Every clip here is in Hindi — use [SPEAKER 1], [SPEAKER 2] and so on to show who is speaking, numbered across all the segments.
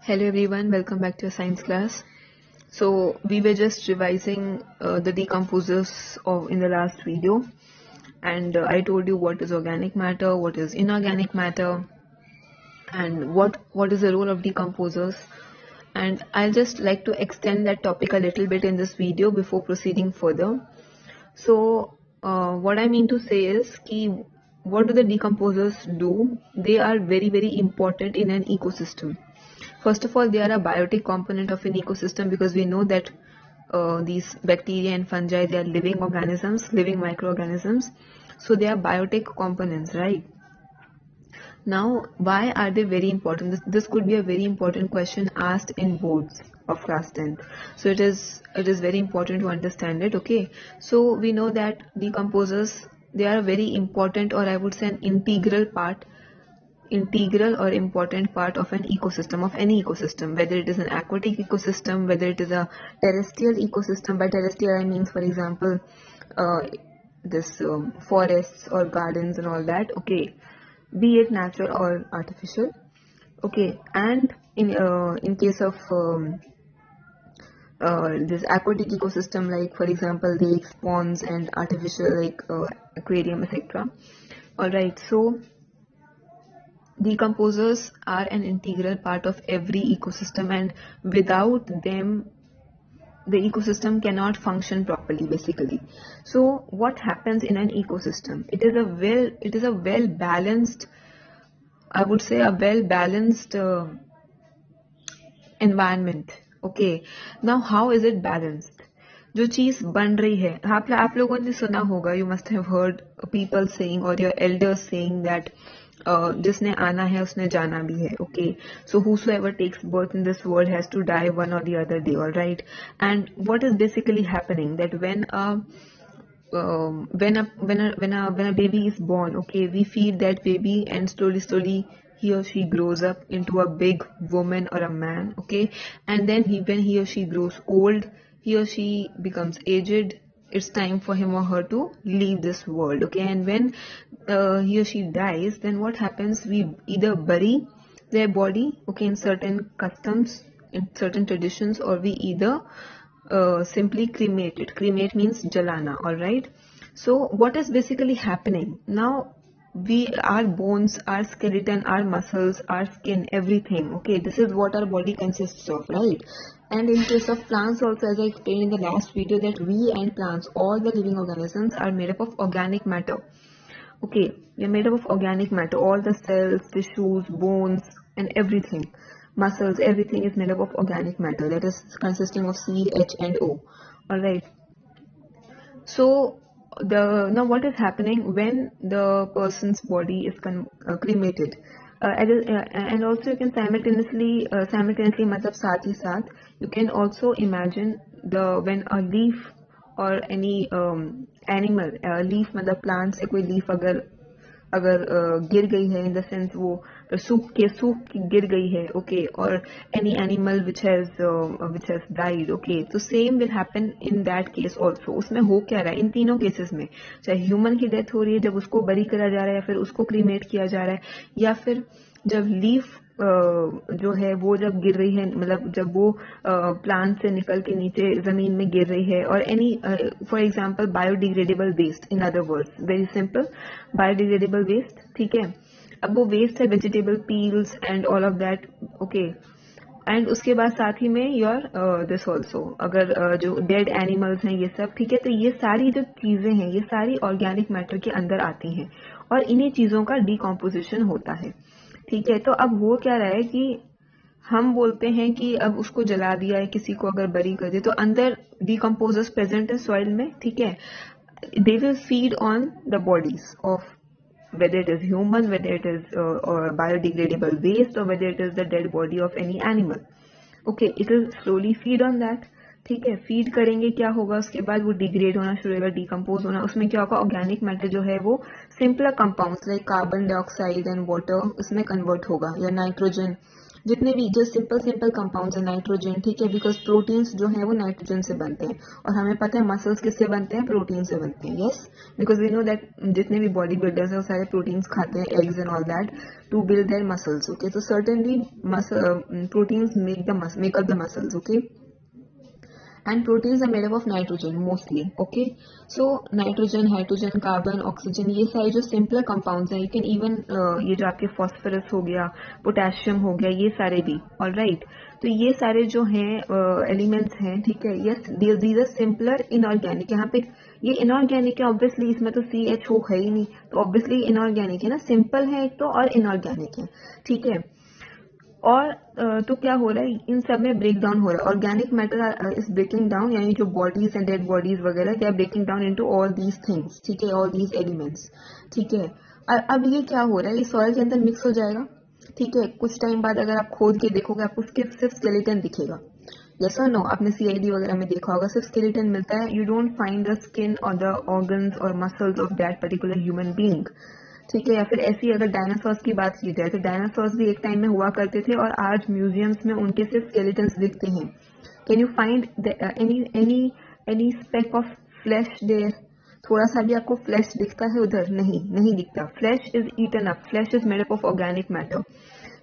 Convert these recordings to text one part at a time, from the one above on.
[SPEAKER 1] Hello everyone, welcome back to your science class. So we were just revising the decomposers in the last video, and I told you what is organic matter, what is inorganic matter, and what is the role of decomposers. And I'll just like to extend that topic a little bit in this video before proceeding further. So what I mean to say is what do the decomposers do? They are very important in an ecosystem. First of all, they are a biotic component of an ecosystem because we know that these bacteria and fungi, they are living organisms, living microorganisms. So they are biotic components, right? Now, why are they very important? This could be a very important question asked in boards of class 10th. So it is very important to understand it. Okay. So we know that decomposers, they are a very important, or I would say an integral or important part of an ecosystem, of any ecosystem, whether it is an aquatic ecosystem, whether it is a terrestrial ecosystem. By terrestrial I mean, for example, this forests or gardens and all that. Okay, be it natural or artificial. Okay, and in case of this aquatic ecosystem, like for example lakes, ponds, and artificial like aquarium, etc. All right, so decomposers are an integral part of every ecosystem, and without them the ecosystem cannot function properly basically. So what happens in an ecosystem? It is a well balanced, I would say a well balanced environment. Okay, now how is it balanced? जो चीज बन रही है, आप लोगों ने सुना होगा, you must have heard people saying or your elders saying that जिसने आना है उसने जाना भी है. Okay, so whosoever takes birth in this world has to die one or the other day. All right, and what is basically happening that when a baby is born, okay, we feed that baby, and slowly he or she grows up into a big woman or a man. Okay, and then when he or she grows old, he or she becomes aged, it's time for him or her to leave this world. Okay, and when he or she dies, then what happens? We either bury their body, okay, in certain customs, in certain traditions, or we either simply cremate it. Cremate means jalana. All right, so what is basically happening now? Our bones, our skeleton, our muscles, our skin, everything, okay, this is what our body consists of, right? And in case of plants also, as I explained in the last video, that we and plants, all the living organisms, are made up of organic matter. Okay, we are made up of organic matter. All the cells, tissues, bones, and everything, muscles, everything is made up of organic matter, that is consisting of C, H, and O. All right. So now what is happening when the person's body is cremated? And also you can simultaneously मतलब साथ ही साथ you can also imagine when a leaf or any animal, leaf मतलब plant से कोई leaf अगर अगर गिर गई है, इन द सेंस वो सूख के गिर गई है, ओके, और any animal which has died, okay, तो same will happen in that case also. उसमें हो क्या रहा है इन तीनों केसेस में? चाहे ह्यूमन की डेथ हो रही है जब उसको बरी करा जा रहा है, या फिर उसको क्रीमेट किया जा रहा है, या फिर जब लीफ जो है वो जब गिर रही है, मतलब जब वो प्लांट से निकल के नीचे जमीन में गिर रही है, और any for example biodegradable waste, in other words very simple, biodegradable waste. ठीक है, अब वो वेस्ट है, vegetable peels and all of that, okay, and उसके बाद साथ ही में योर दिस ऑल्सो, अगर जो डेड एनिमल्स हैं ये सब, ठीक है, तो ये सारी जो चीजें हैं ये सारी ऑर्गेनिक मैटर के अंदर आती हैं, और इन्हीं चीजों का डिकम्पोजिशन होता है. ठीक है, तो अब हो क्या रहा है कि हम बोलते हैं कि अब उसको जला दिया है, किसी को अगर बरी कर दिया, तो अंदर डिकम्पोजर्स प्रेजेंट है सॉइल में. ठीक है, they will feed on the bodies of, whether it is human, whether it is or biodegradable waste, or whether it is the dead body of any animal. Okay, it will slowly feed on that. ठीक है, फीड करेंगे, क्या होगा उसके बाद? वो डिग्रेड होना शुरू होगा, डिकम्पोज होना. उसमें क्या होगा? ऑर्गेनिक मैटर जो है वो simpler compounds like carbon dioxide and water उसमें कन्वर्ट होगा, या नाइट्रोजन जितने भी जो सिंपल सिंपल कंपाउंड्स है नाइट्रोजन, ठीक है, बिकॉज प्रोटीन्स जो है वो नाइट्रोजन से बनते हैं, और हमें पता है मसल्स किससे बनते हैं, प्रोटीन से बनते हैं, yes, because we know that जितने भी बॉडी बिल्डर्स हैं वो सारे प्रोटीन्स खाते हैं, eggs and all that to build their muscles, okay, तो certainly proteins make up the muscles, okay, and proteins are made up of nitrogen mostly, okay, so nitrogen, hydrogen, carbon, oxygen, ये सारे जो simpler compounds हैं, you can even ये जो आपके phosphorus हो गया, potassium हो गया, ये सारे भी, alright, तो ये सारे जो हैं elements हैं, ठीक है, yes, these are simpler inorganic, यहाँ पे ये inorganic है, obviously इसमें तो CHO है ही नहीं, तो obviously inorganic है ना, simple है एक तो और inorganic है, ठीक है, और तो क्या हो रहा है, इन सब में ब्रेक डाउन हो रहा है, organic matter is breaking down, यानी जो बॉडीज एंड डेड बॉडीज वगैरह, they are breaking down into all these things, ठीक है, ऑल दीज एलिमेंट्स, ठीक है, और अब ये क्या हो रहा है, ये सॉइल के अंदर मिक्स हो जाएगा, ठीक है, कुछ टाइम बाद अगर आप खोद के देखोगे आपको सिर्फ स्केलेटन दिखेगा, जैसा नो आपने CID वगैरह में देखा होगा, सिर्फ स्केलेटन मिलता है, you don't find the skin और द ऑर्गन्स और muscles of that particular human being, ठीक है, या फिर ऐसी अगर डायनासोर्स की बात की जाए तो डायनासोर्स भी एक टाइम में हुआ करते थे और आज म्यूजियम्स में उनके सिर्फ स्केलेटन्स दिखते हैं, can you find any any any speck of flesh there, थोड़ा सा भी आपको फ्लैश दिखता है उधर, नहीं नहीं दिखता, flesh is eaten up, flesh is made up of organic matter,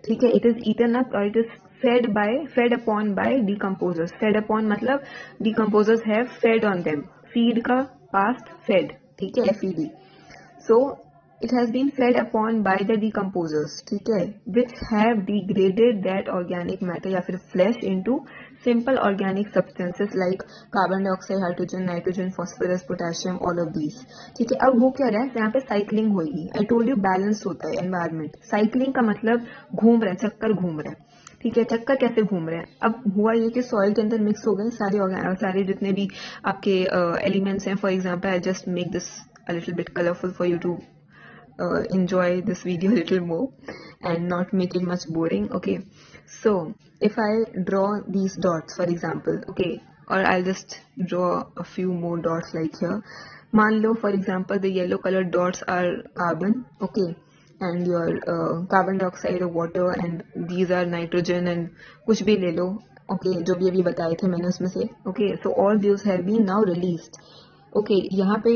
[SPEAKER 1] ठीक है, इट इज ईटन अप और it is fed upon by decomposers, fed upon मतलब decomposers have fed on them, feed का पास्ट फेड, ठीक है, FED, so it has been fed upon by the decomposers, ठीक है, which have degraded that organic matter या फिर flesh into simple organic substances like carbon dioxide, hydrogen, nitrogen, phosphorus, potassium, all of these, ठीक है, अब हो क्या रहा है यहाँ पे साइक्लिंग होगी, I told you बैलेंस होता है एनवायरमेंट, साइक्लिंग का मतलब घूम रहा है, चक्कर घूम रहा है, ठीक है, चक्कर कैसे घूम रहे हैं, अब हुआ ये कि सॉइल के अंदर मिक्स हो गए सारे जितने भी आपके एलिमेंट्स हैं, for example I just make this a little bit colorful for you to enjoy this video a little more and not make it much boring, okay, so if I draw these dots for example, okay, or I'll just draw a few more dots like here, मान लो for example the yellow colored dots are carbon, okay, and your carbon dioxide or water and these are nitrogen and कुछ भी ले लो, okay, जो भी अभी बताए थे मैंने उसमें से, okay, so all these have been now released, okay, यहाँ पे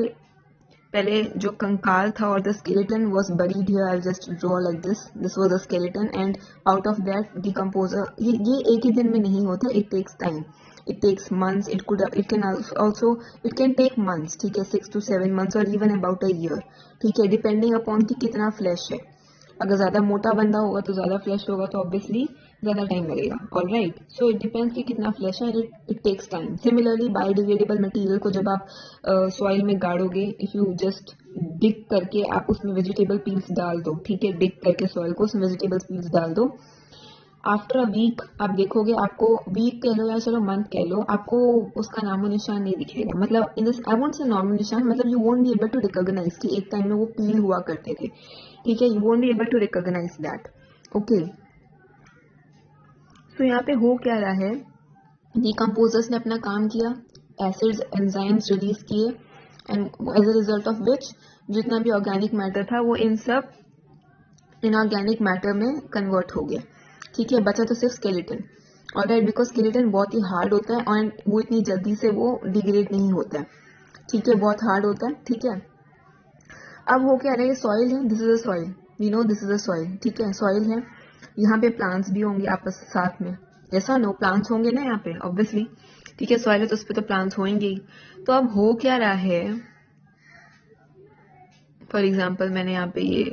[SPEAKER 1] पहले जो कंकाल था और the skeleton was buried here, I just draw like this was the skeleton and out of that decomposer, ये एक ही दिन में नहीं होता, it takes time, it takes months, it can also it can take months, ठीक है, 6 to 7 months और इवन अबाउट अ ईयर, ठीक है, डिपेंडिंग अपॉन कि कितना फ्लैश है, अगर ज्यादा मोटा बंदा होगा तो ज्यादा फ्लैश होगा तो ऑब्वियसली ज्यादा टाइम लगेगा, ऑलराइट, सो इट डिपेंड्स कि कितना फ्लैश है, it takes time, similarly biodegradable material को जब आप सॉइल में गाड़ोगे, इफ यू जस्ट डिग करके आप उसमें वेजिटेबल पील्स डाल दो, ठीक है, डिग करके सॉइल को उसमें वेजिटेबल पील्स डाल दो, आफ्टर अ वीक आप देखोगे, आपको वीक कह लो या चलो मंथ कह लो, आपको उसका नामो निशान नहीं दिखेगा, मतलब in this I won't say नामो निशान, मतलब you won't be able to recognise कि एक टाइम में वो पील हुआ करते थे, ठीक है, you won't be able to recognise that, okay, so यहाँ पे हो क्या रहा है, डिकम्पोजर्स ने अपना काम किया, एसिड्स एंजाइम्स रिलीज किए and as a result of which जितना भी ऑर्गेनिक मैटर था वो इन सब इनऑर्गेनिक मैटर में कन्वर्ट हो गया, ठीक है, बचा तो सिर्फ स्केलेटन, ऑलराइट, बिकॉज स्केलेटन बहुत ही हार्ड होता है और वो इतनी जल्दी से वो डिग्रेड नहीं होता है, ठीक है, बहुत हार्ड होता है, ठीक है, अब हो क्या रहा है, सॉइल है, this is a soil, we know this is a soil, ठीक है, सॉइल है, यहाँ पे प्लांट्स भी होंगे आपस साथ में, ऐसा नो प्लांट्स होंगे ना यहाँ पे ऑब्वियसली, ठीक है, सॉइल है तो उस पर तो प्लांट्स होंगे ही, तो अब हो क्या रहा है, फॉर एग्जाम्पल मैंने यहाँ पे ये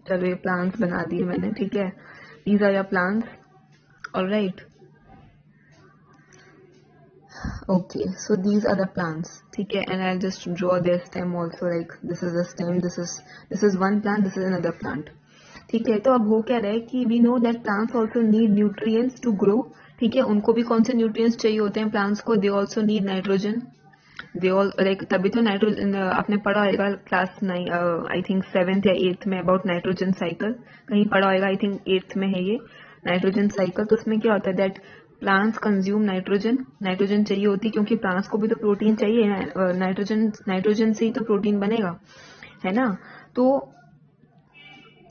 [SPEAKER 1] चलो ये प्लांट्स बना दिए मैंने, ठीक है, these are your plants, all right, okay, so these are the plants, ठीक है, and I'll just draw their stem also, like this is the stem, this is one plant, this is another plant, ठीक है, तो अब हो क्या रहा है कि we know that plants also need nutrients to grow, ठीक है, उनको भी कौन से न्यूट्रिएंट्स चाहिए होते हैं प्लांट्स को, they also need nitrogen, they all like तभी तो नाइट्रोजन आपने पढ़ा होगा क्लास 9 आई थिंक 7th या 8th में अबाउट नाइट्रोजन साइकिल, कहीं पढ़ा होगा, आई थिंक 8th में है ये नाइट्रोजन साइकिल, तो उसमें क्या होता है दैट प्लांट्स कंज्यूम नाइट्रोजन चाहिए होती, क्योंकि प्लांट्स को भी तो प्रोटीन चाहिए, नाइट्रोजन से ही तो प्रोटीन बनेगा, है ना, तो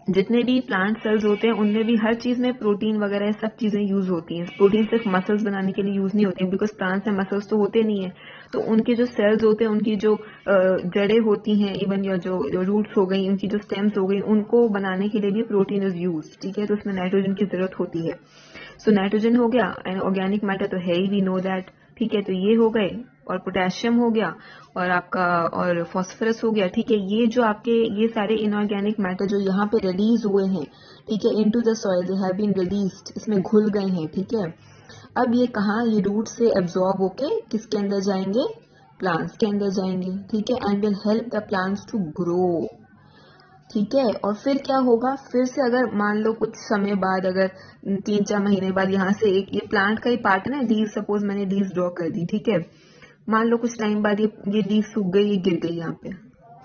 [SPEAKER 1] जितने भी प्लांट सेल्स होते हैं उनमें भी हर चीज में प्रोटीन वगैरह सब चीजें यूज होती हैं। प्रोटीन सिर्फ मसल्स बनाने के लिए यूज नहीं होती, बिकॉज प्लांट्स में मसल्स तो होते नहीं है। तो उनके जो सेल्स होते हैं, उनकी जो जड़ें होती हैं, इवन या जो रूट्स हो गई, उनकी जो स्टेम्स हो गई, उनको बनाने के लिए भी प्रोटीन इज यूज। ठीक है, तो उसमें नाइट्रोजन की जरूरत होती है। सो नाइट्रोजन हो गया, एंड ऑर्गेनिक मैटर तो है ही, वी नो दैट। ठीक है, तो ये हो गए, और पोटेशियम हो गया, और आपका और फास्फोरस हो गया। ठीक है, ये जो आपके ये सारे इनऑर्गेनिक मैटर जो यहाँ पे रिलीज हुए हैं, ठीक है, into the soil, they have been released, इसमें घुल गए हैं। ठीक है, अब ये कहाँ, ये रूट से एब्जॉर्ब होके किसके अंदर जाएंगे, प्लांट्स के अंदर जाएंगे। ठीक है, and will help the plants to grow. ठीक है, और फिर क्या होगा, फिर से अगर मान लो कुछ समय बाद, अगर 3-4 महीने बाद यहाँ से एक ये प्लांट का ही पार्ट है ना, लीज, सपोज मैंने लीज ड्रॉ कर दी। ठीक है, मान लो कुछ टाइम बाद ये लीज सूख गई, ये गिर गई यहाँ पे।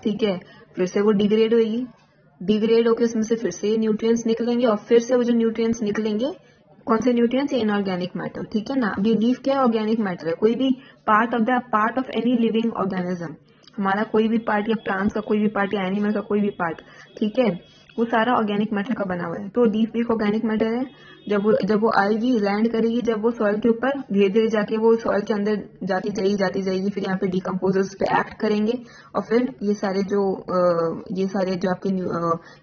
[SPEAKER 1] ठीक है, फिर से वो डिग्रेड होगी, डिग्रेड होकर उसमें से फिर से न्यूट्रिएंट्स निकलेंगे, और फिर से वो जो न्यूट्रिएंट्स निकलेंगे, कौन से न्यूट्रिएंट्स, इनऑर्गेनिक मैटर। ठीक है ना, अब ये लीफ क्या है, ऑर्गेनिक मैटर है। कोई भी part of any living organism, हमारा कोई भी पार्ट, या प्लांट्स का कोई भी पार्ट, या एनिमल का कोई भी पार्ट, ठीक है, वो सारा ऑर्गेनिक मैटर का बना हुआ है। तो लीफ भी एक ऑर्गेनिक मैटर है। जब वो आएगी, लैंड करेगी, जब वो सॉइल के ऊपर, धीरे धीरे जाके वो सॉइल के अंदर जाती जाएगी, फिर यहाँ पे डिकम्पोजर्स पे एक्ट करेंगे, और फिर ये सारे जो आपके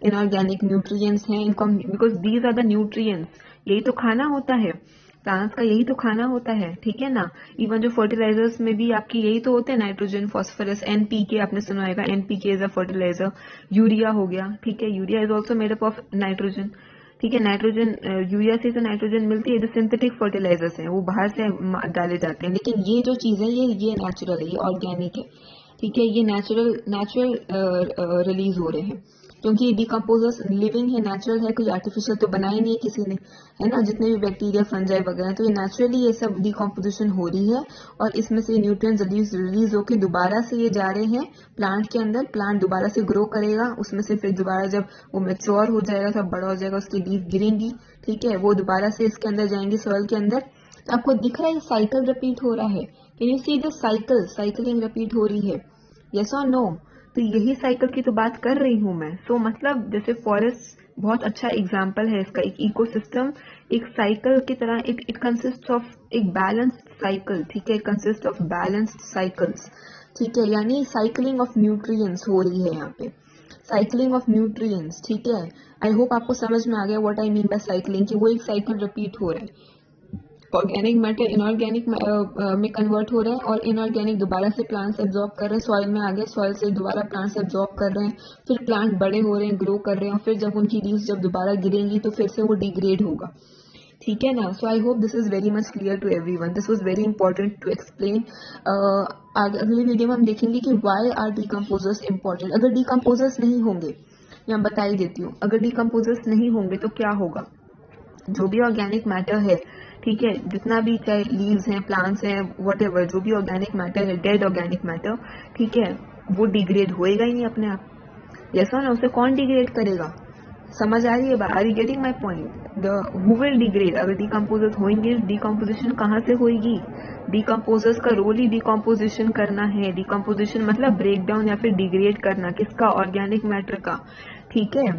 [SPEAKER 1] इनऑर्गेनिक न्यूट्रिएंट्स हैं, इनको, because these are the nutrients, यही तो खाना होता है प्लांट्स का, यही तो खाना होता है। ठीक है ना, इवन जो फर्टिलाइजर्स में भी आपकी यही तो होते हैं, नाइट्रोजन, फास्फोरस, एनपीके, आपने सुना होगा, NPK is a fertiliser. Urea हो गया, ठीक है, urea is also made up of nitrogen. ठीक है, नाइट्रोजन, यूरिया से तो नाइट्रोजन मिलती है, जो सिंथेटिक फर्टिलाइजर्स हैं वो बाहर से डाले जाते हैं, लेकिन ये जो चीज है ये नेचुरल है, ये ऑर्गेनिक है। ठीक है, ये नेचुरल रिलीज हो रहे हैं, क्योंकि डिकम्पोजर्स लिविंग है, नेचुरल है, कोई आर्टिफिशियल तो बनाया नहीं है किसी ने, है ना। जितने भी बैक्टीरिया, फंजाई वगैरह, तो ये नेचुरली ये सब डिकम्पोजिशन हो रही है, और इसमें से न्यूट्रिएंट्स रिलीज होकर दोबारा से ये जा रहे हैं प्लांट के अंदर। प्लांट दोबारा से ग्रो करेगा, उसमें से फिर दोबारा जब वो मैच्योर हो जाएगा, सब बड़ा हो जाएगा, उसकी लीफ गिरेंगी। ठीक है, वो दोबारा से इसके अंदर जाएंगे, सॉइल के अंदर। तो आपको दिख रहा है साइकिल रिपीट हो रहा है, can you see the cycling repeat हो रही है, यस और नो। तो यही साइकिल की तो बात कर रही हूं मैं। सो मतलब जैसे फॉरेस्ट बहुत अच्छा एग्जाम्पल है इसका, एक इकोसिस्टम एक साइकिल की तरह, इट कंसिस्ट ऑफ एक बैलेंस्ड साइकिल। ठीक है, कंसिस्ट ऑफ बैलेंस्ड साइकिल्स। ठीक है, यानी साइकिलिंग ऑफ न्यूट्रिएंट्स हो रही है यहाँ पे, साइकिलिंग ऑफ न्यूट्रिएंट्स। ठीक है, आई होप आपको समझ में आ गया what I mean by cycling, कि वो एक साइकिल रिपीट हो रहा है। ऑर्गेनिक मैटर इनऑर्गेनिक में कन्वर्ट हो रहे हैं, और इनऑर्गेनिक दोबारा से प्लांट्स एब्जॉर्ब कर रहे हैं, सॉइल में आ गए, सॉइल से दोबारा प्लांट्स एब्जॉर्ब कर रहे हैं, फिर प्लांट बड़े हो रहे हैं, ग्रो कर रहे हैं, और फिर जब उनकी लीव्स जब दोबारा गिरेंगी तो फिर से वो डिग्रेड होगा। ठीक है ना। So I hope this is very much clear to everyone, this was very important to explain. अगली वीडियो में हम देखेंगे कि व्हाई आर डिकम्पोजर्स इंपॉर्टेंट। अगर डिकम्पोजर्स नहीं होंगे, या बता ही देती हूँ, अगर डिकम्पोजर्स नहीं होंगे तो क्या होगा, जो भी ऑर्गेनिक मैटर है, ठीक है, जितना भी, चाहे लीव्स हैं, प्लांट्स हैं, व्हाटएवर, जो भी ऑर्गेनिक मैटर है, डेड ऑर्गेनिक मैटर, ठीक है, वो डिग्रेड होएगा ही नहीं अपने आप। जैसा ना, उसे कौन डिग्रेड करेगा, समझ आ रही है बात, are you getting my point. Who will degrade, अगर डिकम्पोजर्स होंगे, डिकम्पोजिशन कहाँ से होगी, डिकम्पोजर्स का रोल ही डिकम्पोजिशन करना है। डिकम्पोजिशन मतलब ब्रेक डाउन या फिर डिग्रेड करना, किसका, ऑर्गेनिक मैटर का। ठीक है,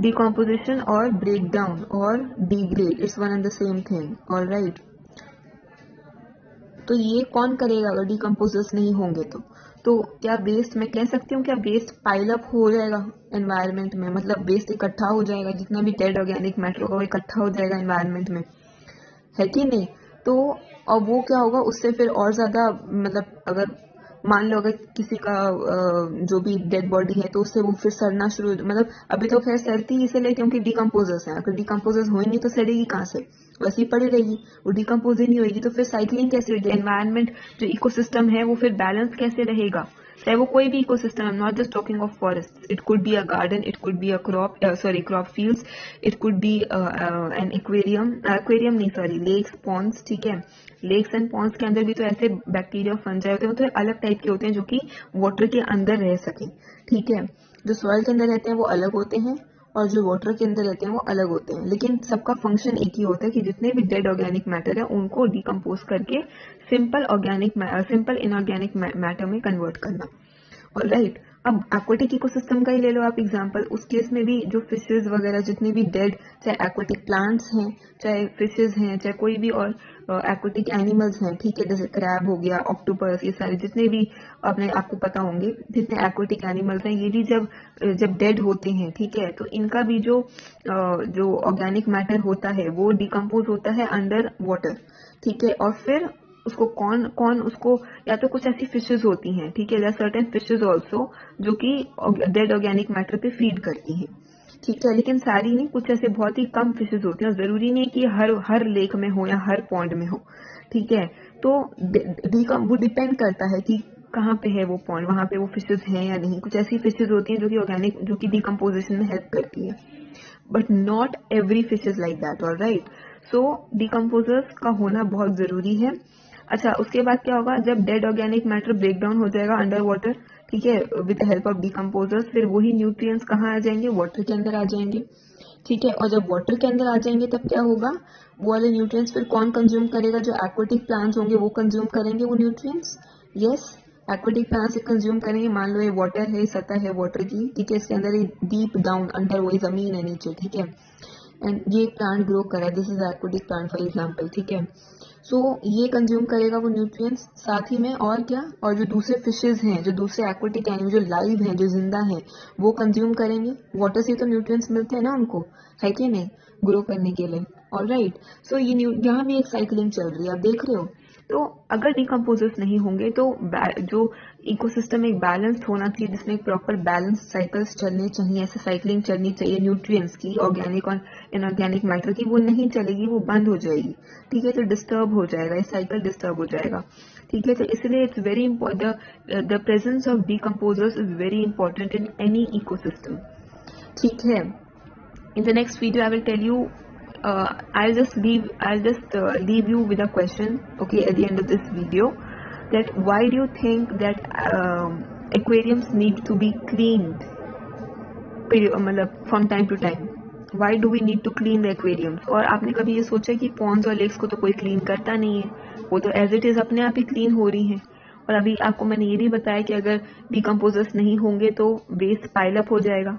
[SPEAKER 1] डिकम्पोजिशन और ब्रेक डाउन और degrade, it's one and the same thing, alright. तो ये कौन करेगा अगर डिकम्पोजर्स नहीं होंगे तो क्या वेस्ट, मैं कह सकती हूँ क्या वेस्ट पाइल अप हो जाएगा एनवायरनमेंट में, मतलब वेस्ट इकट्ठा हो जाएगा, जितना भी डेड ऑर्गेनिक मैटर होगा इकट्ठा हो जाएगा एनवायरनमेंट में, है कि नहीं। तो और वो क्या होगा, उससे फिर और ज्यादा, मतलब अगर मान लो अगर किसी का जो भी डेड बॉडी है, तो उससे वो फिर सड़ना शुरू, मतलब अभी तो खैर सड़ती ही इसलिए क्योंकि डिकम्पोजर्स हैं, अगर डिकम्पोजर्स होंगी तो सड़ेगी कहाँ से, वैसी पड़ी रहेगी, वो डिकम्पोज ही नहीं होगी, तो फिर साइकिलिंग कैसे होगी, एनवायरनमेंट जो इकोसिस्टम है वो फिर बैलेंस कैसे रहेगा, चाहे वो कोई भी ecosystem, I am not just talking of forest, it could be a garden, it could be a crop fields, it could be an aquarium नहीं, सॉरी, लेक्स, पॉन्ड्स। ठीक है, लेक्स एंड पॉन्ड्स के अंदर भी तो ऐसे बैक्टीरिया, फंजाई होते हैं, तो अलग टाइप के होते हैं जो कि वाटर के अंदर रह सके। ठीक है, जो सॉइल के अंदर रहते हैं वो अलग होते हैं, और जो वाटर के अंदर रहते हैं वो अलग होते हैं, लेकिन सबका फंक्शन एक ही होता है कि जितने भी डेड ऑर्गेनिक मैटर है उनको डिकम्पोज करके सिंपल इनऑर्गेनिक मैटर में कन्वर्ट करना। ऑलराइट, अब एक्वाटिक इकोसिस्टम का ही ले लो आप एग्जांपल, उस केस में भी जो फिशेस वगैरह जितने भी डेड, चाहे एक्वाटिक प्लांट्स हैं, चाहे फिशेस हैं, चाहे कोई भी और एक्वाटिक एनिमल्स हैं, ठीक है, जैसे क्रैब हो गया, ऑक्टोपस, ये सारे जितने भी आपको पता होंगे जितने एक्वाटिक एनिमल्स हैं, ये भी जब डेड होते हैं, ठीक है, तो इनका भी जो ऑर्गेनिक मैटर होता है वो डिकम्पोज होता है अंडर वाटर, ठीक है, और फिर उसको कौन कौन उसको, या तो कुछ ऐसी फिशेस होती हैं, ठीक है, देयर सर्टेन फिशेस आल्सो जो कि डेड ऑर्गेनिक मैटर पे फीड करती हैं, ठीक है, लेकिन सारी नहीं, कुछ ऐसे बहुत ही कम फिशेस होती हैं, और जरूरी नहीं कि हर लेक में हो या हर पॉन्ड में हो, ठीक है, तो वो डिपेंड करता है कि कहाँ पे है वो पॉन्ड, वहां पे वो फिशेस हैं या नहीं। कुछ ऐसी फिशेस होती हैं जो कि डिकम्पोजिशन में हेल्प करती है, but not every fish is like that, all right. So decomposers का होना बहुत जरूरी है। अच्छा, उसके बाद क्या होगा, जब dead organic matter break down हो जाएगा अंडर वाटर, ठीक है, with the help of decomposers, फिर वही न्यूट्रिएंट्स कहाँ आ जाएंगे, वाटर के अंदर आ जाएंगे, ठीक है, और जब वाटर के अंदर आ जाएंगे तब क्या होगा, वो वाले न्यूट्रिएंट्स फिर कौन कंज्यूम करेगा, जो एक्वाटिक प्लांट्स होंगे वो कंज्यूम करेंगे वो न्यूट्रिएंट्स। यस, एक्वाटिक प्लांट्स से कंज्यूम करेंगे। मान लो ये वाटर है, सतह है वाटर की, ठीक है, इसके अंदर डीप डाउन अंडर वही जमीन है नीचे, ठीक है, एंड ये प्लांट ग्रो कर रहा है, this is aquatic plant for example, ठीक है। सो ये कंज्यूम करेगा वो न्यूट्रिएंट्स, साथ ही में और क्या, और जो दूसरे फिशेज हैं, जो दूसरे एक्वाटिक एनिमल जो लाइव हैं, जो जिंदा हैं, वो कंज्यूम करेंगे, वाटर से तो न्यूट्रिएंट्स मिलते हैं ना उनको, है कि नहीं, ग्रो करने के लिए, ऑलराइट। सो ये यहाँ भी एक साइकिलिंग चल रही है, आप देख रहे हो। तो अगर डिकम्पोजर्स नहीं होंगे तो जो इकोसिस्टम एक बैलेंस्ड होना चाहिए, जिसमें एक प्रॉपर बैलेंस साइकिल्स चलने चाहिए, ऐसे साइकिलिंग चलनी चाहिए न्यूट्रिएंट्स की, ऑर्गेनिक और इनऑर्गेनिक मैटर की, वो नहीं चलेगी, वो बंद हो जाएगी, ठीक है, तो डिस्टर्ब हो जाएगा, ये साइकिल डिस्टर्ब हो जाएगा, ठीक है, तो इसलिए it's very important, the presence of decomposers is very important in any ecosystem, ठीक है। In the next video I will tell you, I'll just leave you with a question, okay, at the end of this video, that why do you think that aquariums need to be cleaned मतलब from time to time, why do we need to clean the aquariums? और आपने कभी ये सोचा कि ponds और lakes को तो कोई क्लीन करता नहीं है, वो तो एज इट इज अपने आप ही क्लीन हो रही हैं, और अभी आपको मैंने ये भी बताया कि अगर डिकम्पोजर्स नहीं होंगे तो वेस्ट पाइल अप हो जाएगा,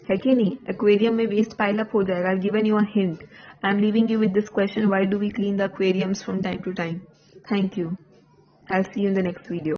[SPEAKER 1] है कि नहीं, एक्वेरियम में वेस्ट पाइल अप हो जाएगा। Given you a hint, I am leaving you with this question, why do we clean the aquariums from time to time? Thank you, I will see you in the next video.